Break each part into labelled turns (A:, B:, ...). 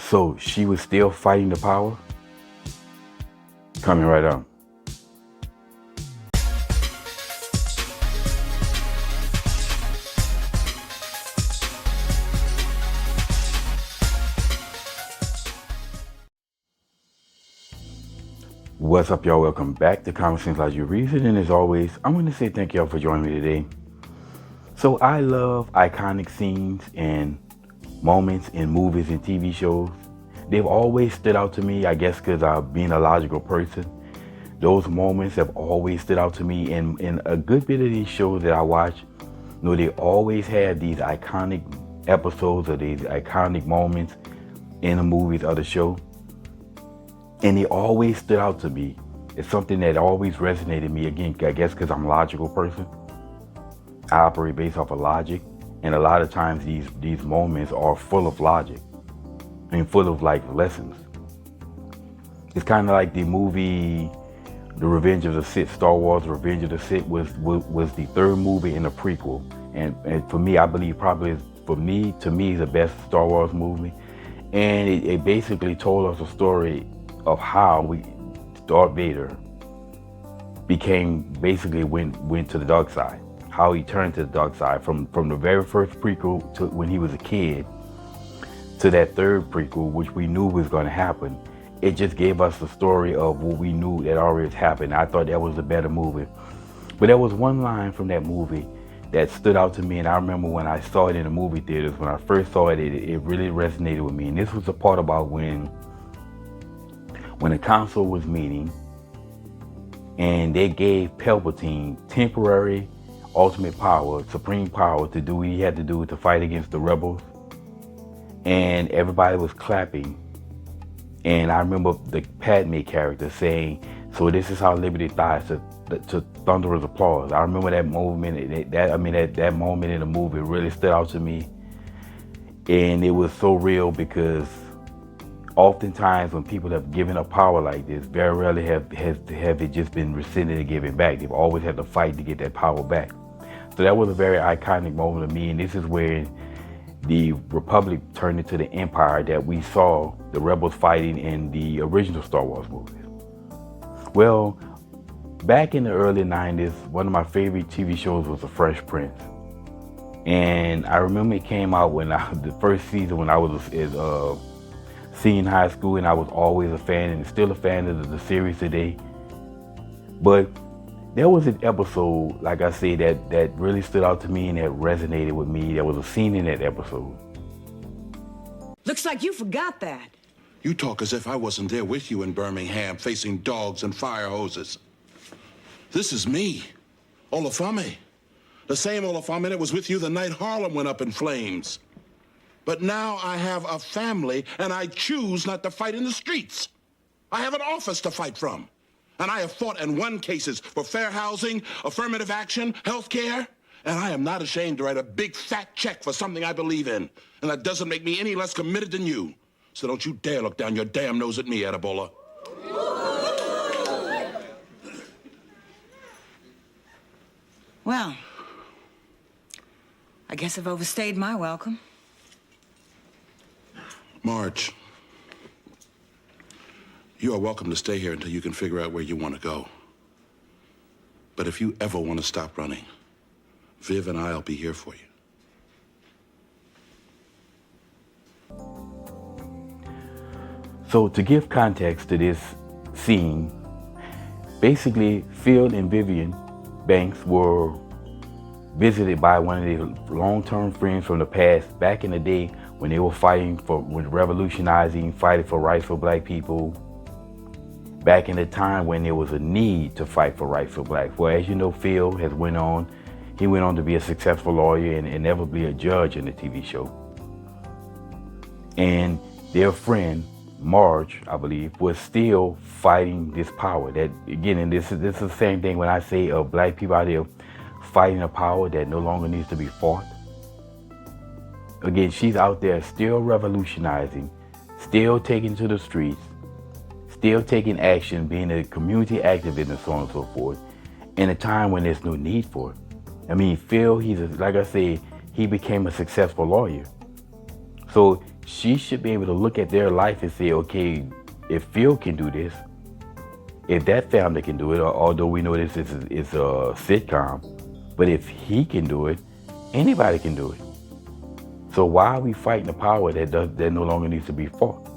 A: So she was still fighting the power? Coming right up. What's up, y'all? Welcome back to Conversations Like You Reason. And as always, I want to say thank y'all for joining me today. So I love iconic scenes and moments in movies and TV shows. They've always stood out to me, I guess because I'm being a logical person. Those moments have always stood out to me. And in a good bit of these shows that I watch, they always have these iconic episodes or these iconic moments in the movies or the show. And they always stood out to me. It's something that always resonated with me. Again, I guess because I'm a logical person. I operate based off of logic. And a lot of times these moments are full of logic and full of like lessons. It's kind of like the movie, The Revenge of the Sith, Star Wars Revenge of the Sith was the third movie in a prequel. And for me, I believe probably to me, the best Star Wars movie. And it basically told us a story of how Darth Vader basically went to the dark side, how he turned to the dark side from the very first prequel to when he was a kid to that third prequel, which we knew was going to happen. It just gave us the story of what we knew that already happened. I thought that was a better movie. But there was one line from that movie that stood out to me, and I remember when I saw it in the movie theaters, when I first saw it, it really resonated with me. And this was the part about when the council was meeting and they gave Palpatine temporary ultimate power, supreme power to do what he had to do to fight against the rebels. And everybody was clapping. And I remember the Padme character saying, "So this is how liberty dies," to thunderous applause. I remember that moment, that moment in the movie really stood out to me. And it was so real because oftentimes when people have given up power like this, very rarely have it just been rescinded and given back. They've always had to fight to get that power back. So that was a very iconic moment to me, and this is where the Republic turned into the Empire that we saw the rebels fighting in the original Star Wars movies. Well, back in the early 90s, one of my favorite TV shows was The Fresh Prince. And I remember it came out the first season when I was senior high school, and I was always a fan and still a fan of the series today. But there was an episode, like I say, that really stood out to me and that resonated with me. There was a scene in that episode.
B: Looks like you forgot that.
C: You talk as if I wasn't there with you in Birmingham, facing dogs and fire hoses. This is me, Olafame. The same Olafame that was with you the night Harlem went up in flames. But now I have a family, and I choose not to fight in the streets. I have an office to fight from. And I have fought and won cases for fair housing, affirmative action, health care. And I am not ashamed to write a big fat check for something I believe in. And that doesn't make me any less committed than you. So don't you dare look down your damn nose at me, Adibola.
B: Well, I guess I've overstayed my welcome.
C: Marge, you are welcome to stay here until you can figure out where you want to go. But if you ever want to stop running, Viv and I'll be here for you.
A: So to give context to this scene, basically Phil and Vivian Banks were visited by one of their long-term friends from the past, back in the day when they were revolutionizing, fighting for rights for black people, back in the time when there was a need to fight for rights for blacks. Well, as you know, Phil went on to be a successful lawyer and inevitably a judge in the TV show. And their friend, Marge, I believe, was still fighting this power. That, again, and this is the same thing when I say of black people out there fighting a power that no longer needs to be fought. Again, she's out there still revolutionizing, still taking to the streets, still taking action, being a community activist and so on and so forth, in a time when there's no need for it. I mean, Phil, like I say, he became a successful lawyer. So she should be able to look at their life and say, okay, if Phil can do this, if that family can do it, although we know this is a sitcom, but if he can do it, anybody can do it. So why are we fighting a power that no longer needs to be fought?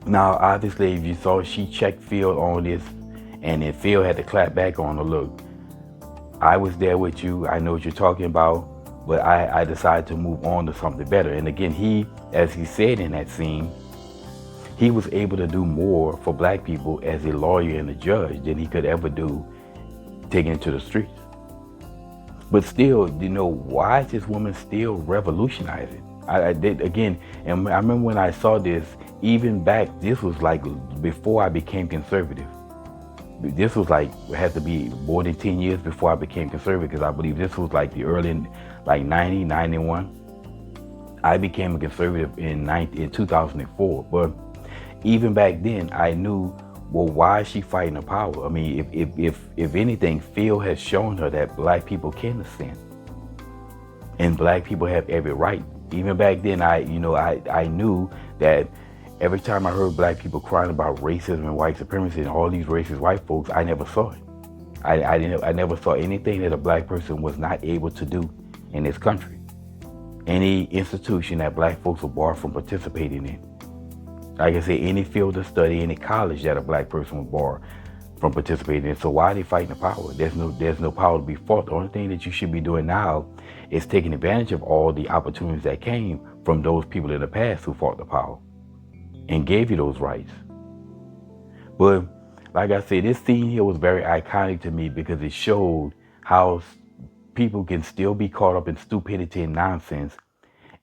A: Now, obviously, if you saw, she checked Phil on this, and then Phil had to clap back on her. Look, I was there with you. I know what you're talking about, but I decided to move on to something better. And again, he, as he said in that scene, he was able to do more for black people as a lawyer and a judge than he could ever do taking it to the streets. But still, why is this woman still revolutionizing? I did again, and I remember when I saw this, even back, this was like before I became conservative. This was like, had to be more than 10 years before I became conservative, because I believe this was like the early, like 90, 91. I became a conservative in 2004. But even back then, I knew, well, why is she fighting the power? I mean, if anything, Phil has shown her that black people can ascend, and black people have every right. Even back then, I knew that every time I heard black people crying about racism and white supremacy and all these racist white folks, I never saw it. I never saw anything that a black person was not able to do in this country. Any institution that black folks were barred from participating in. Like I say, any field of study, any college that a black person was barred from participating in. So why are they fighting the power? There's no power to be fought. The only thing that you should be doing now is taking advantage of all the opportunities that came from those people in the past who fought the power and gave you those rights. But like I said, this scene here was very iconic to me because it showed how people can still be caught up in stupidity and nonsense,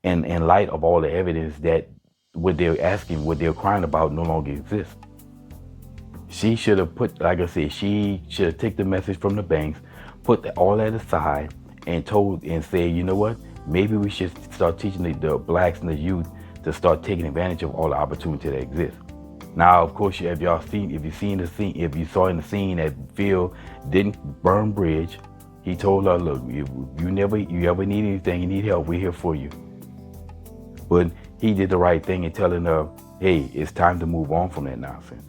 A: and in light of all the evidence that what they're crying about no longer exists. She should have like I said, she should have taken the message from the banks, put all that aside, and said, you know what? Maybe we should start teaching the blacks and the youth to start taking advantage of all the opportunity that exists. Now, of course, if you saw in the scene that Phil didn't burn bridge, he told her, look, you ever need anything, you need help, we're here for you. But he did the right thing in telling her, hey, it's time to move on from that nonsense.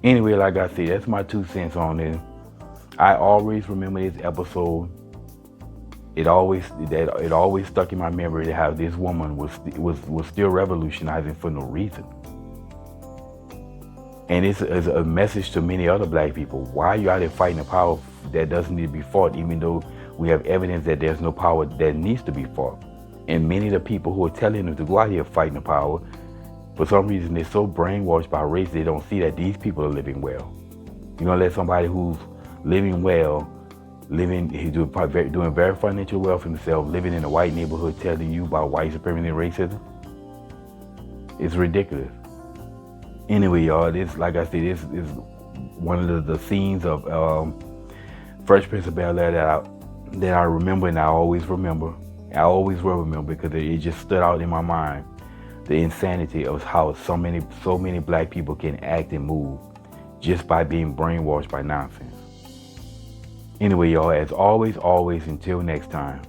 A: Anyway, like I said, that's my 2 cents on it. I always remember this episode. It always stuck in my memory how this woman was still revolutionizing for no reason. And it's a message to many other black people. Why are you out there fighting a power that doesn't need to be fought, even though we have evidence that there's no power that needs to be fought? And many of the people who are telling them to go out here fighting the power, for some reason they're so brainwashed by race, they don't see that these people are living well. You're gonna let somebody who's living well, he's doing very financial well for himself, living in a white neighborhood, telling you about white supremacy and racism? It's ridiculous. Anyway, y'all, this, like I said, this is one of the scenes of Fresh Prince of Belaire that I remember, and I always remember. I always will remember because it just stood out in my mind. The insanity of how so many black people can act and move just by being brainwashed by nonsense. Anyway, y'all, as always, until next time.